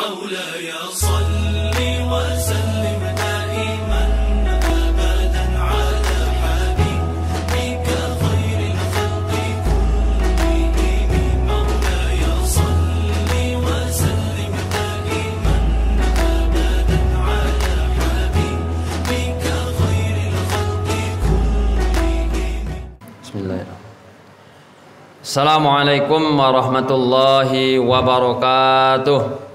مولاي صل وسلم دائما أبدا على حبيبك خير الخلق كلهم مولاي صل وسلم دائما أبدا على حبيبك خير الخلق كلهم. بسم الله. Assalamualaikum warahmatullahi wabarakatuh.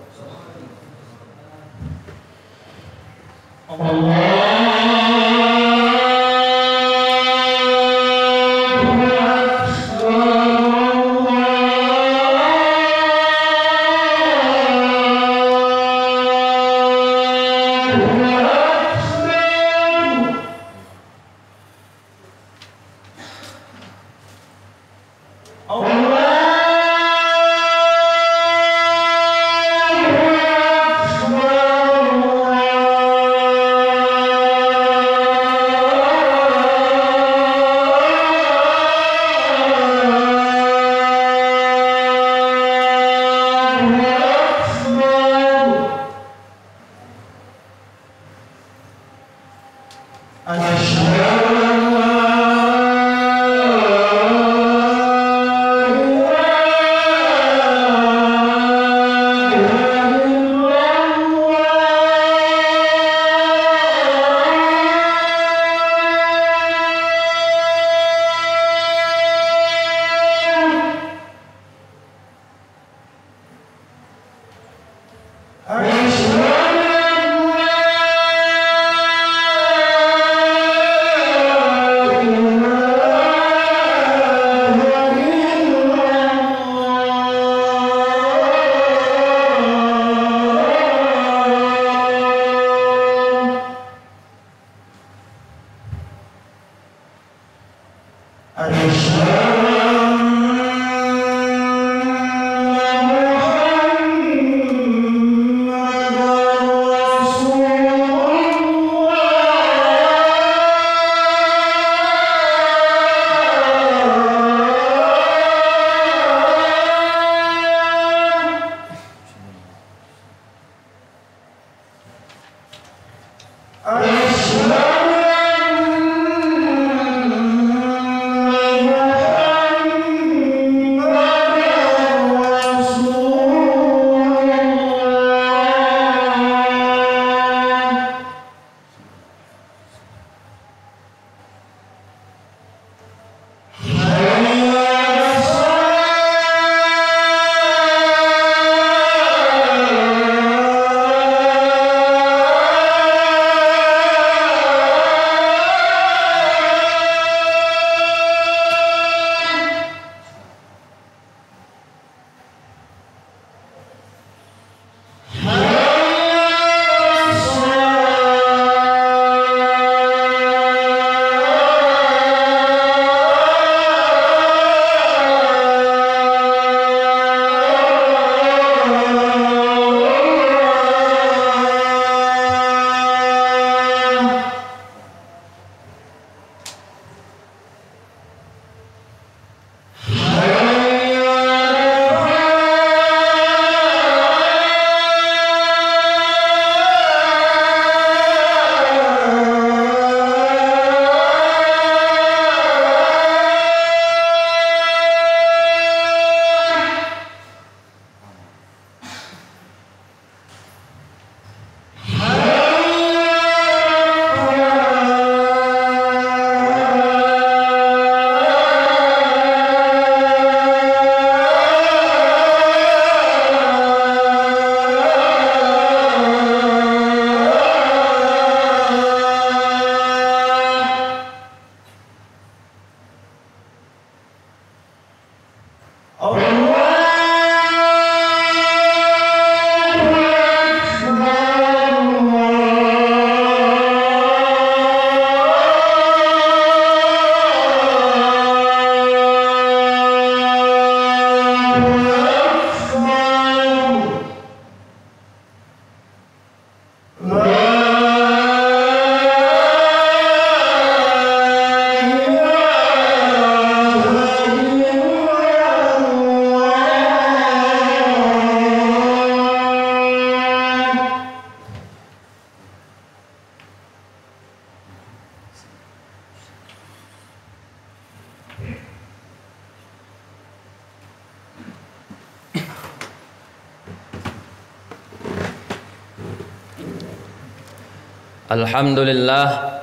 Alhamdulillah,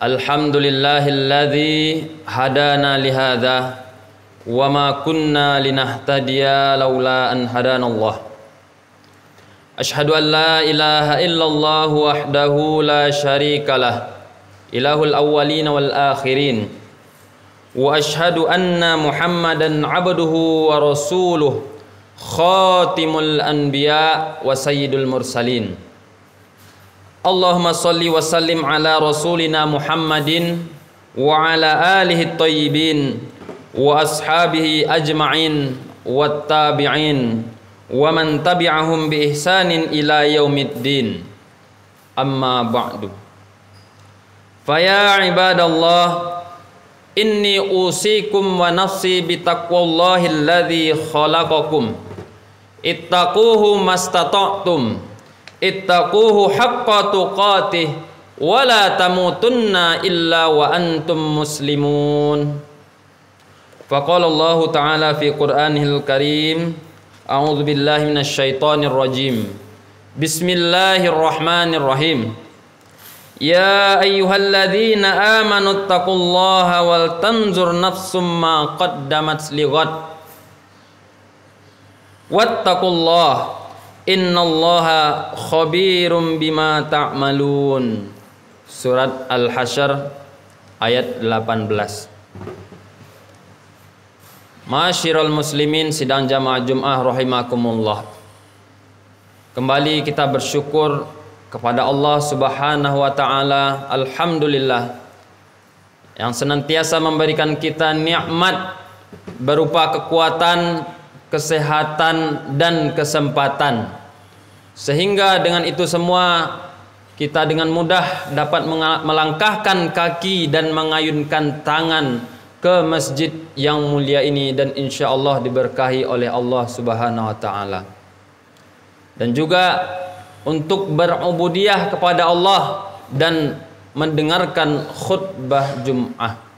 alhamdulillahilladzi hadana lihadza wa ma kunna linahtadiya laula an hadanallah. Asyhadu an la ilaha illallah wahdahu la syarikalah, ilahul awwalin wal akhirin. Wa asyhadu anna Muhammadan abduhu wa rasuluh, khatimul anbiya wa sayyidul mursalin. Allahumma salli wa sallim ala rasulina Muhammadin wa ala alihi thayyibin wa ashabihi ajma'in wa tabi'in wa man tabi'ahum bi ihsanin ila yaumiddin. Amma ba'du. Faya ibadallah, inni usikum wa nafsi bitaqwallahi alladzi khalaqakum. Ittaquhu mastata'tum. Ittaquhu haqqa tuqatih wa la tamutunna illa wa antum muslimun. Faqala Allah Ta'ala fi Qur'anihil Karim, a'udzu billahi minasy syaithanir rajim. Bismillahirrahmanirrahim. Ya ayyuhalladzina amanu taqullaha wal tanzur nafsum ma qaddamat lighad. Wattaqullaha innallaha khabirum bima ta'malun. Surat Al-Hasyr ayat 18. Ma'asyiral muslimin sidang jamaah Jumat rahimakumullah. Kembali kita bersyukur kepada Allah Subhanahu wa taala, alhamdulillah, yang senantiasa memberikan kita nikmat berupa kekuatan, kesehatan dan kesempatan, sehingga dengan itu semua kita dengan mudah dapat melangkahkan kaki dan mengayunkan tangan ke masjid yang mulia ini, dan insya Allah diberkahi oleh Allah Subhanahu wa taala, dan juga untuk berubudiyah kepada Allah dan mendengarkan khutbah Jum'ah.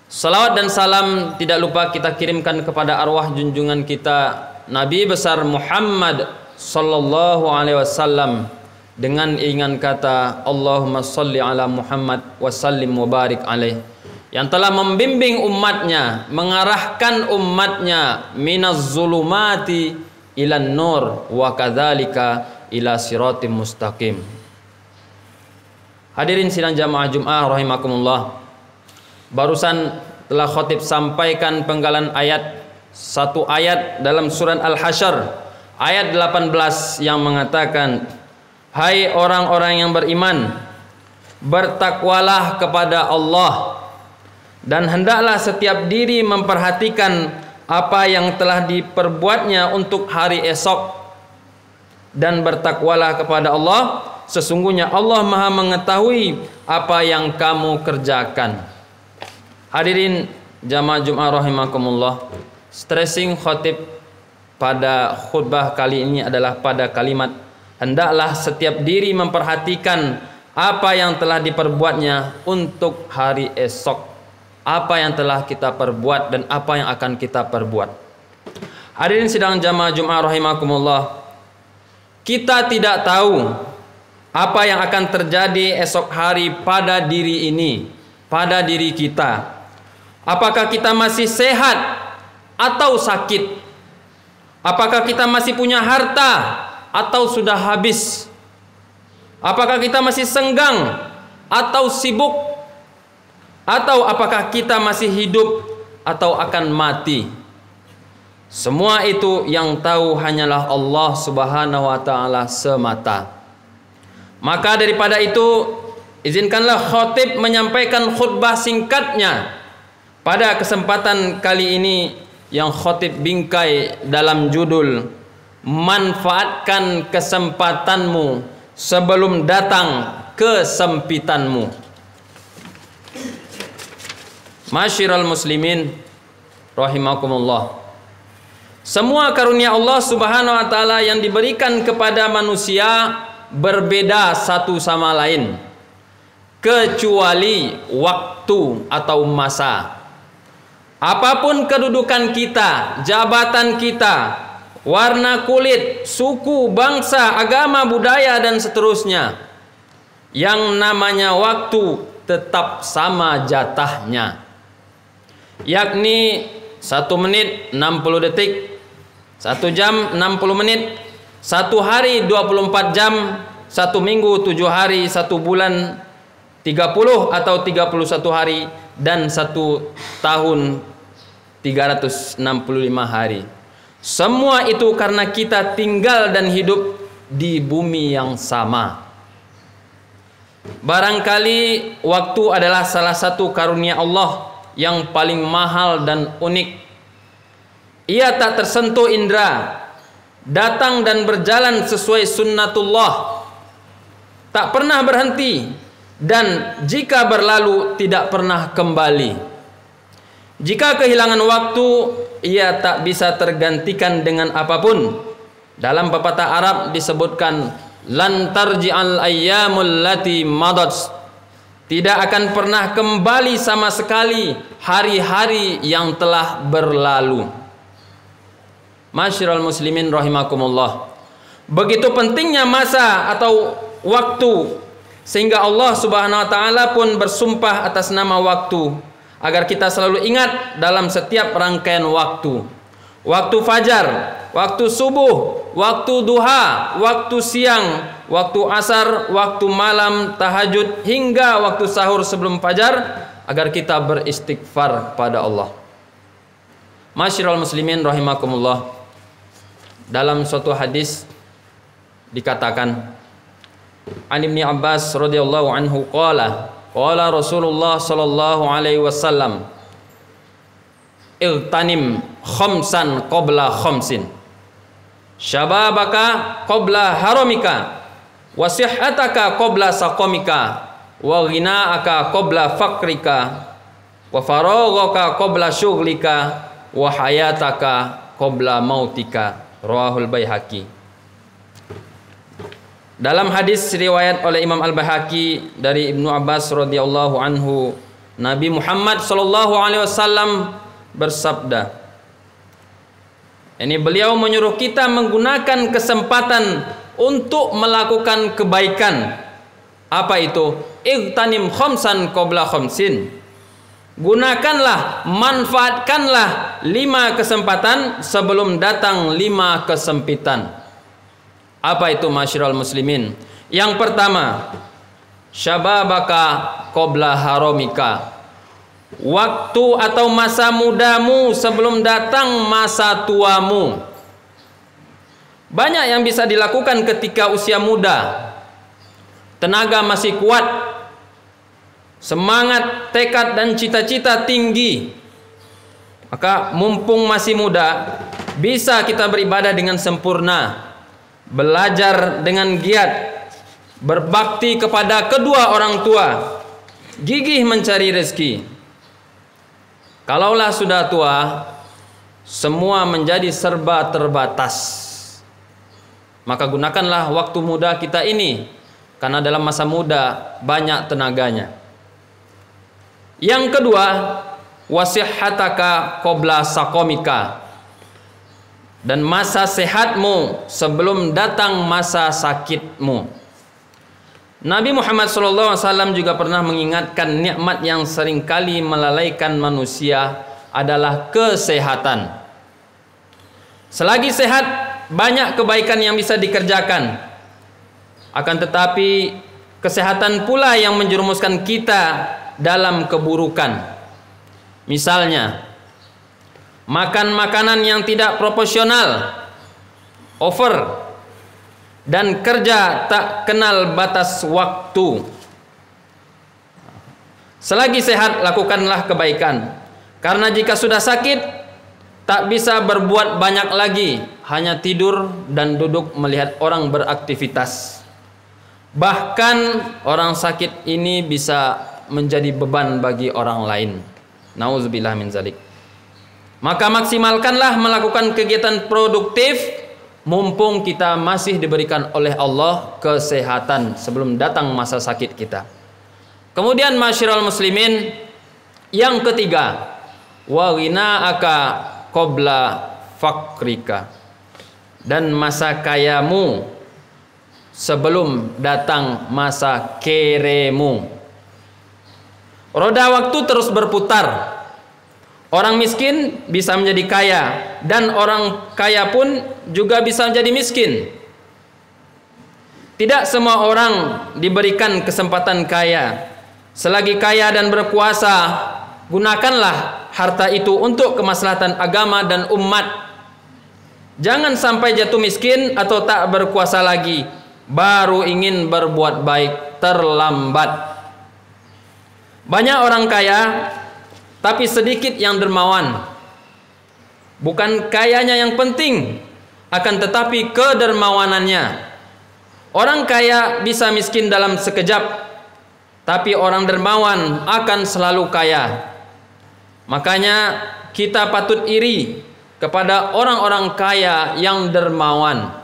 Salawat dan salam tidak lupa kita kirimkan kepada arwah junjungan kita Nabi besar Muhammad sallallahu alaihi wasallam dengan iringan kata Allahumma salli ala Muhammad wa sallim wa barik alaih, yang telah membimbing umatnya, mengarahkan umatnya minaz zulumati ilan nur wa kadzalika ila siratim mustaqim. Hadirin sidang jamaah Jumat rahimakumullah. Barusan telah khatib sampaikan penggalan ayat, satu ayat dalam surat Al-Hasyr ayat 18 yang mengatakan, hai orang-orang yang beriman, bertakwalah kepada Allah dan hendaklah setiap diri memperhatikan apa yang telah diperbuatnya untuk hari esok, dan bertakwalah kepada Allah, sesungguhnya Allah Maha mengetahui apa yang kamu kerjakan. Hadirin jamaah Jumat rahimakumullah, stressing khatib pada khutbah kali ini adalah pada kalimat hendaklah setiap diri memperhatikan apa yang telah diperbuatnya untuk hari esok, apa yang telah kita perbuat dan apa yang akan kita perbuat. Hadirin sidang jamaah Jumat rahimakumullah, kita tidak tahu apa yang akan terjadi esok hari pada diri ini, pada diri kita. Apakah kita masih sehat atau sakit? Apakah kita masih punya harta atau sudah habis? Apakah kita masih senggang atau sibuk? Atau apakah kita masih hidup atau akan mati? Semua itu yang tahu hanyalah Allah Subhanahu wa taala semata. Maka daripada itu, izinkanlah khatib menyampaikan khutbah singkatnya pada kesempatan kali ini yang khatib bingkai dalam judul manfaatkan kesempatanmu sebelum datang kesempitanmu. Masyiral muslimin rahimakumullah, semua karunia Allah Subhanahu wa taala yang diberikan kepada manusia berbeda satu sama lain, kecuali waktu atau masa. Apapun kedudukan kita, jabatan kita, warna kulit, suku, bangsa, agama, budaya dan seterusnya, yang namanya waktu tetap sama jatahnya, yakni 1 menit 60 detik, 1 jam 60 menit, 1 hari 24 jam, 1 minggu 7 hari, 1 bulan 30 atau 31 hari, dan 1 tahun 365 hari. Semua itu karena kita tinggal dan hidup di bumi yang sama. Barangkali waktu adalah salah satu karunia Allah yang paling mahal dan unik. Ia tak tersentuh indera, datang dan berjalan sesuai sunnatullah, tak pernah berhenti, dan jika berlalu tidak pernah kembali. Jika kehilangan waktu, ia tak bisa tergantikan dengan apapun. Dalam pepatah Arab disebutkan, lan tarji'al ayyamul lati madat, tidak akan pernah kembali sama sekali hari-hari yang telah berlalu. Masyiral muslimin rahimakumullah. Begitu pentingnya masa atau waktu, sehingga Allah Subhanahu wa taala pun bersumpah atas nama waktu, agar kita selalu ingat dalam setiap rangkaian waktu. Waktu fajar, waktu subuh, waktu duha, waktu siang, waktu asar, waktu malam, tahajud, hingga waktu sahur sebelum fajar, agar kita beristighfar pada Allah. Masyiral muslimin rahimakumullah. Dalam suatu hadis dikatakan, An Ibni Abbas radhiyallahu anhu qala Rasulullah sallallahu alaihi wasallam, Igtanim khamsan qabla khamsin, syababaka qabla haramika, wa sihhataka qabla saqamika, wa ghinaaka qabla faqrika, wa faraghaka qabla syughlika, wa hayataka qabla mautika. Rawahul Baihaqi. Dalam hadis riwayat oleh Imam Al-Baihaqi dari Ibnu Abbas radhiyallahu anhu, Nabi Muhammad sallallahu alaihi wasallam bersabda, ini beliau menyuruh kita menggunakan kesempatan untuk melakukan kebaikan. Apa itu? Igtanim khamsan qabla khamsin. Gunakanlah, manfaatkanlah 5 kesempatan sebelum datang 5 kesempitan. Apa itu masyiral muslimin? Yang pertama, syababaka qabla haramika. Waktu atau masa mudamu sebelum datang masa tuamu. Banyak yang bisa dilakukan ketika usia muda. Tenaga masih kuat, semangat, tekad dan cita-cita tinggi. Maka mumpung masih muda, bisa kita beribadah dengan sempurna, belajar dengan giat, berbakti kepada kedua orang tua, gigih mencari rezeki. Kalaulah sudah tua, semua menjadi serba terbatas. Maka gunakanlah waktu muda kita ini, karena dalam masa muda banyak tenaganya. Yang kedua, wasihhataka qabla saqamika, dan masa sehatmu sebelum datang masa sakitmu. Nabi Muhammad SAW juga pernah mengingatkan nikmat yang seringkali melalaikan manusia adalah kesehatan. Selagi sehat, banyak kebaikan yang bisa dikerjakan. Akan tetapi kesehatan pula yang menjerumuskan kita dalam keburukan. Misalnya, makan makanan yang tidak proporsional, over, dan kerja tak kenal batas waktu. Selagi sehat, lakukanlah kebaikan, karena jika sudah sakit, tak bisa berbuat banyak lagi, hanya tidur dan duduk melihat orang beraktivitas. Bahkan orang sakit ini bisa menjadi beban bagi orang lain. Nauzubillah min zalik. Maka maksimalkanlah melakukan kegiatan produktif mumpung kita masih diberikan oleh Allah kesehatan sebelum datang masa sakit kita. Kemudian masyiral muslimin, yang ketiga, wa ghina'aka qabla fakrika, dan masa kayamu sebelum datang masa keremu. Roda waktu terus berputar. Orang miskin bisa menjadi kaya, dan orang kaya pun juga bisa menjadi miskin. Tidak semua orang diberikan kesempatan kaya. Selagi kaya dan berkuasa, gunakanlah harta itu untuk kemaslahatan agama dan umat. Jangan sampai jatuh miskin atau tak berkuasa lagi, baru ingin berbuat baik, terlambat. Banyak orang kaya, tapi sedikit yang dermawan. Bukan kayanya yang penting, akan tetapi kedermawanannya. Orang kaya bisa miskin dalam sekejap, tapi orang dermawan akan selalu kaya. Makanya kita patut iri kepada orang-orang kaya yang dermawan.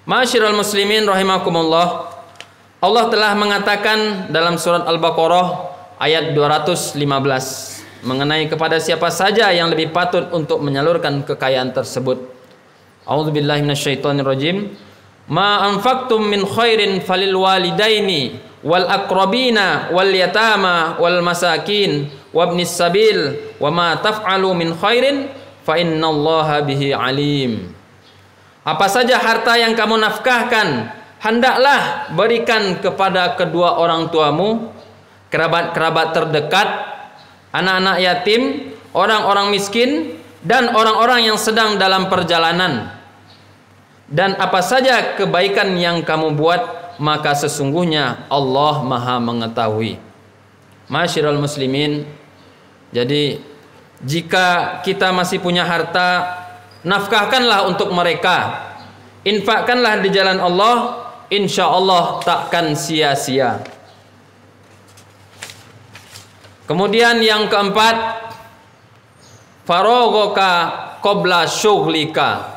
Ma'asyiral muslimin rahimakumullah, Allah telah mengatakan dalam surat Al-Baqarah ayat 215 mengenai kepada siapa saja yang lebih patut untuk menyalurkan kekayaan tersebut. A'udzubillahi minasyaitonirrajim. Ma anfaqtum min khairin falil walidaini wal aqrabina wal yatama wal masakin wabnis sabil wa ma taf'alu min khairin fa innallaha bihi alim. Apa saja harta yang kamu nafkahkan, hendaklah berikan kepada kedua orang tuamu, kerabat-kerabat terdekat, anak-anak yatim, orang-orang miskin, dan orang-orang yang sedang dalam perjalanan. Dan apa saja kebaikan yang kamu buat, maka sesungguhnya Allah Maha mengetahui. Ma'asyiral muslimin, jadi jika kita masih punya harta, nafkahkanlah untuk mereka, infakkanlah di jalan Allah, insya Allah takkan sia-sia. Kemudian yang keempat, faraghoka qabla syughlika.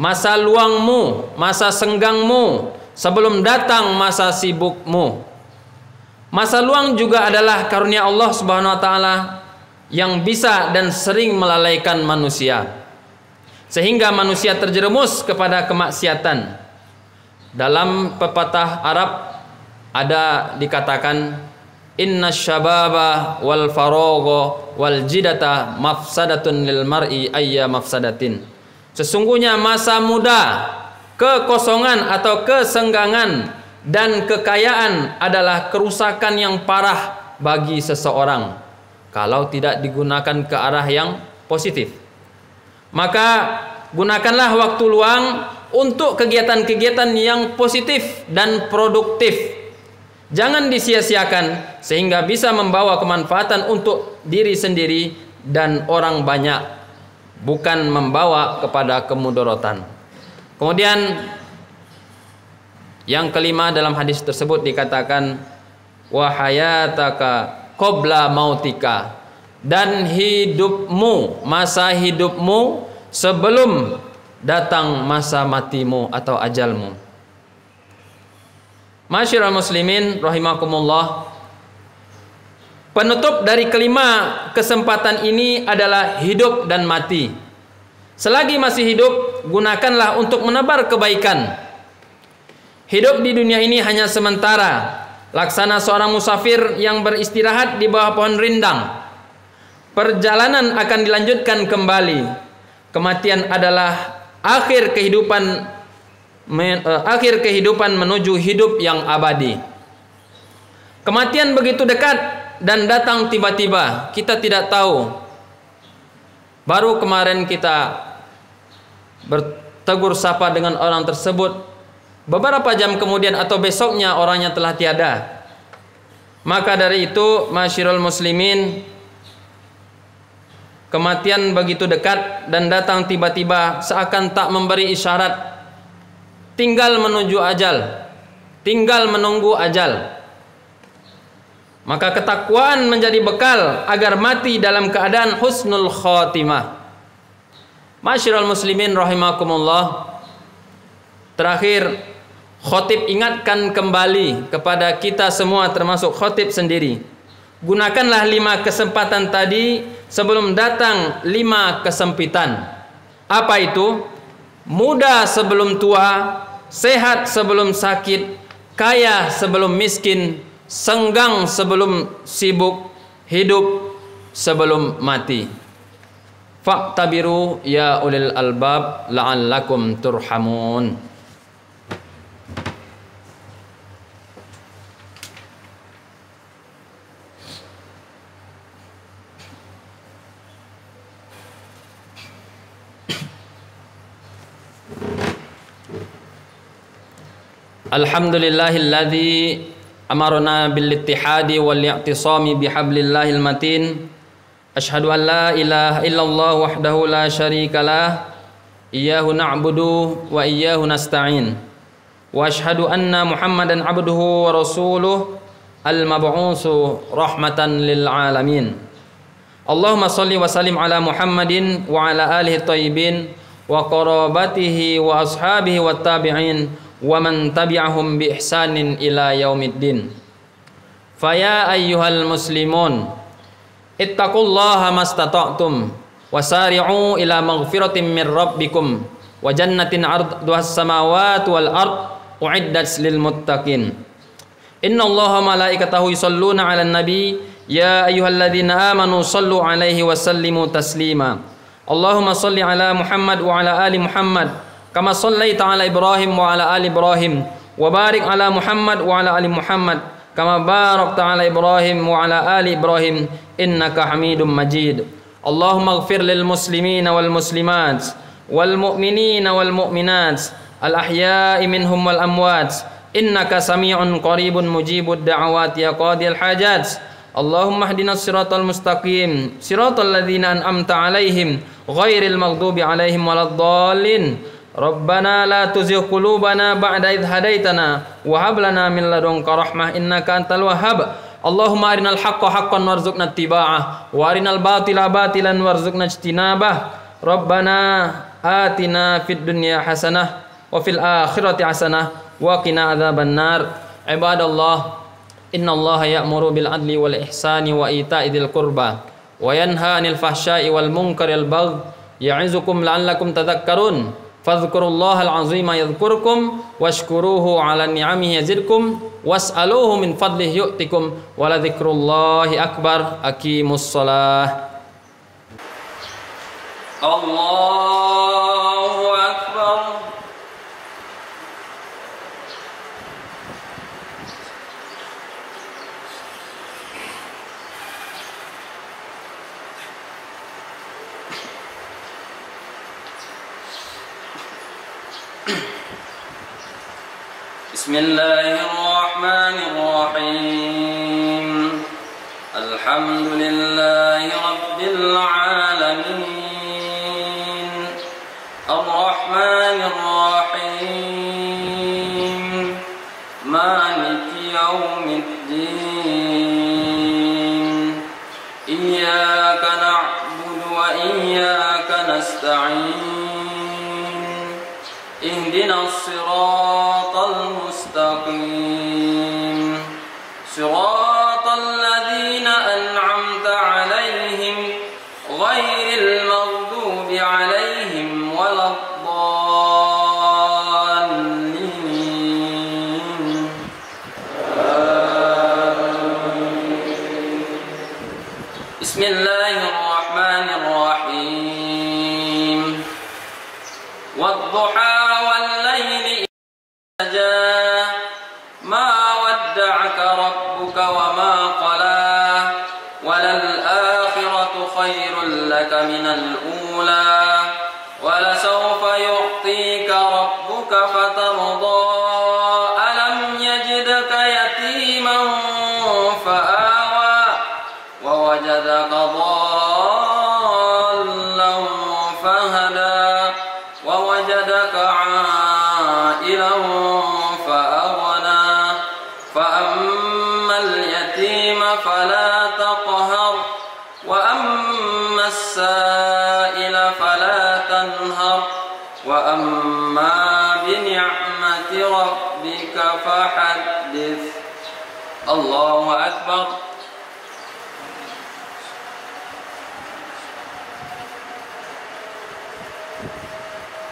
Masa luangmu, masa senggangmu sebelum datang masa sibukmu. Masa luang juga adalah karunia Allah Subhanahu wa taala yang bisa dan sering melalaikan manusia, sehingga manusia terjerumus kepada kemaksiatan. Dalam pepatah Arab ada dikatakan, inna syababa wal faragha wal jidata mafsadatun lil mar'i ayya mafsadatin. Sesungguhnya masa muda, kekosongan atau kesenggangan, dan kekayaan adalah kerusakan yang parah bagi seseorang kalau tidak digunakan ke arah yang positif. Maka gunakanlah waktu luang untuk kegiatan-kegiatan yang positif dan produktif. Jangan disia-siakan, sehingga bisa membawa kemanfaatan untuk diri sendiri dan orang banyak, bukan membawa kepada kemudaratan. Kemudian yang kelima, dalam hadis tersebut dikatakan wa hayataka qabla mautika, dan hidupmu, masa hidupmu sebelum datang masa matimu atau ajalmu. Ma'asyiral muslimin rahimakumullah, penutup dari kelima kesempatan ini adalah hidup dan mati. Selagi masih hidup, gunakanlah untuk menebar kebaikan. Hidup di dunia ini hanya sementara, laksana seorang musafir yang beristirahat di bawah pohon rindang. Perjalanan akan dilanjutkan kembali. Kematian adalah akhir kehidupan menuju hidup yang abadi. Kematian begitu dekat dan datang tiba-tiba, kita tidak tahu. Baru kemarin kita bertegur sapa dengan orang tersebut, beberapa jam kemudian atau besoknya orangnya telah tiada. Maka dari itu, ma'asyiral muslimin, kematian begitu dekat dan datang tiba-tiba, seakan tak memberi isyarat, tinggal menuju ajal, tinggal menunggu ajal. Maka ketakwaan menjadi bekal agar mati dalam keadaan husnul khatimah. Ma'asyiral muslimin rahimakumullah, terakhir khotib ingatkan kembali kepada kita semua, termasuk khotib sendiri. Gunakanlah 5 kesempatan tadi sebelum datang 5 kesempitan. Apa itu? Muda sebelum tua, sehat sebelum sakit, kaya sebelum miskin, senggang sebelum sibuk, hidup sebelum mati. Fa'tabiru ya ulil albab la'allakum turhamun. Alhamdulillahilladzi amarna bil ittihadi wal i'tisami bihablillahil matin. Asyhadu an la ilaha illallah wahdahu la syarikalah. Iyyahu na'budu wa iyyahu nasta'in. Wa asyhadu anna Muhammadan abduhu wa rasuluh al-mab'utsu rahmatan lil alamin. Allahumma shalli wa sallim ala Muhammadin wa ala alihi thayyibin wa qarabatihi wa ashabihi wat tabi'in wa man tabi'ahum bi ihsanin ila yaumiddin. Faya ayyuhal muslimun ittaqullaha mastata'tum wasari'u ila maghfiratin min rabbikum wa jannatin 'arduhas samawati wal ard u'iddat lil muttaqin. Innallaha malaikatahu yusholluna 'alan nabi ya ayyuhalladzina amanu shallu 'alaihi wa sallimu taslima. Allahumma shalli 'ala Muhammad wa 'ala ali Muhammad kama shallaita 'ala Ibrahim wa 'ala ali Ibrahim wa barik 'ala Muhammad wa 'ala ali Muhammad kama barakta 'ala Ibrahim wa 'ala ali Ibrahim innaka Hamidum Majid. Allahumma ighfir lil muslimina wal muslimat wal mu'minina wal mu'minat al ahya'i minhum wal amwat innaka sami'un qaribun mujibud da'awat ya qadil hajat. Allahumma ihdinas siratal mustaqim siratal ladzina an'amta 'alaihim ghairil maghdubi 'alaihim waladdallin. Rabbana la tuzigh qulubana ba'da idh hadaitana wa hab lana min ladunka rahmah innaka antal wahhab. Allahumma arinal haqqa haqqan warzuqna ittiba'ah wa arinal batila batilan warzuqna ijtinabah. Rabbana atina fid dunya hasanah wa fil akhirati hasanah wa qina adzabannar. Ibadallah, innallaha ya'muru bil adli wal ihsani wa ita'i dzil qurba wa yanha 'anil fahsya'i wal munkaril baghi ya'izukum la'allakum tadhakkarun. Fadhkurullahal azima yadhkurkum washkuruhu ala ni'amihi yazidkum was'aluhu min fadlihi yu'tikum wala dzikrullahi akbar. Aqimus shalah. Allahu akbar. Bismillahirrahmanirrahim. Alhamdulillahi rabbil alamin. Arrahmanir rahim. Maliki yaumiddin. Iyyaka na'budu wa iyyaka nasta'in. Ihdinas siratal mustaqim. Siratal ladzina an'amta 'alaihim ghairil maghdubi 'alaihim waladdallin. Bismillahirrahmanirrahim. Wadduha من الأولى ولسوف يعطيك ربك فترضى ألم يجدك يتيما فآوى ووجدك ضالا فهدى ووجدك عائلا فأغنى فأما اليتيم فلا تقهر وأما السائل فلا تنهر وأما بنعمة ربك فحدث. الله أكبر.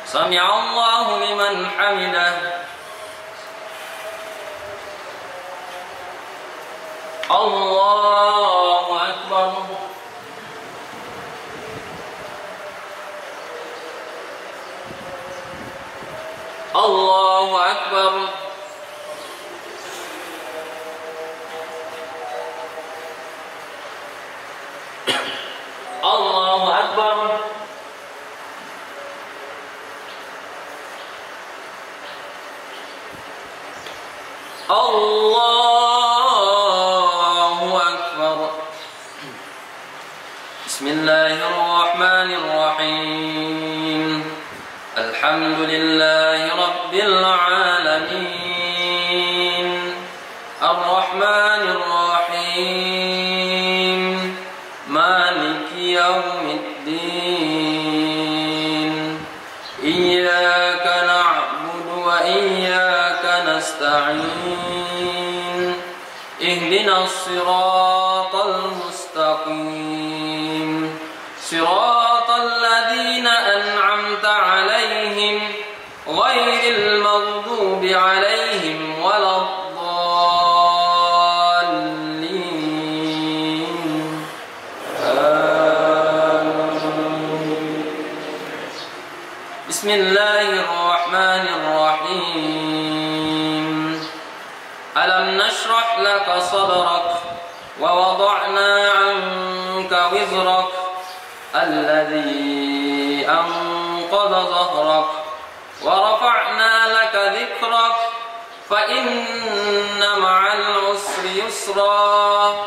سمع الله لمن حمده. Allahu Akbar. Allahu Akbar. Allahu Akbar. Allahu Akbar. Bismillahirrahmanirrahim. Alhamdulillahi Rabbil alamin. Ar-Rahmanir Rahim. Maliki yaumiddin. Iyyaka na'budu wa iyyaka nasta'in. Ihdinas siratal mustaqim. Siratal ladzina an'amta 'alaihim ghairil maghdubi 'alaihim waladdallin. Bismillahirrahmanirrahim. Alam nashrah laka sadrak wa wada'na 'anka wizrak alladhi anqadha dhahrak wa rafa'na laka dhikrak fa inna ma'al usri yusra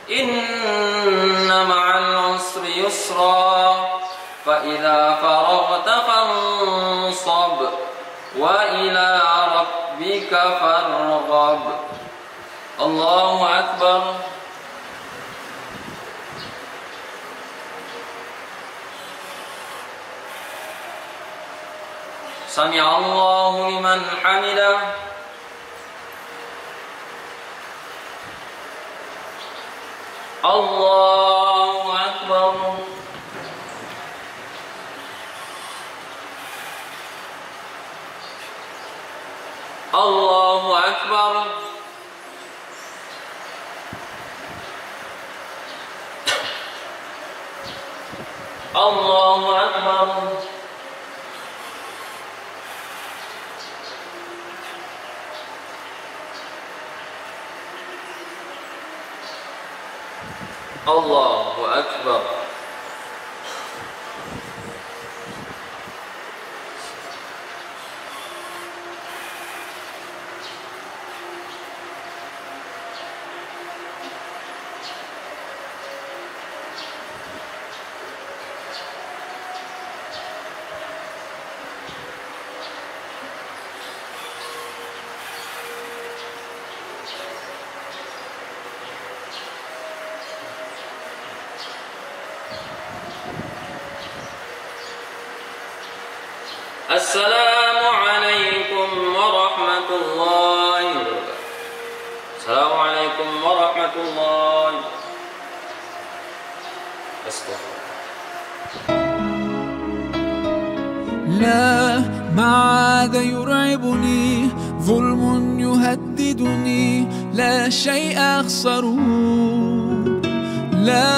inna ma'al usri yusra fa idza faraghta fansab wa ila rabbika farghab. Allahu Akbar. Sami'a Allahu liman hamidah. Allahu Akbar. Allahu Akbar. Allahu Akbar. Allahu Akbar. Assalamualaikum warahmatullahi wabarakatuh. Assalamualaikum warahmatullahi wabarakatuh. لا ما عاد يرعبني ظلم يهددني لا شيء أخسره لا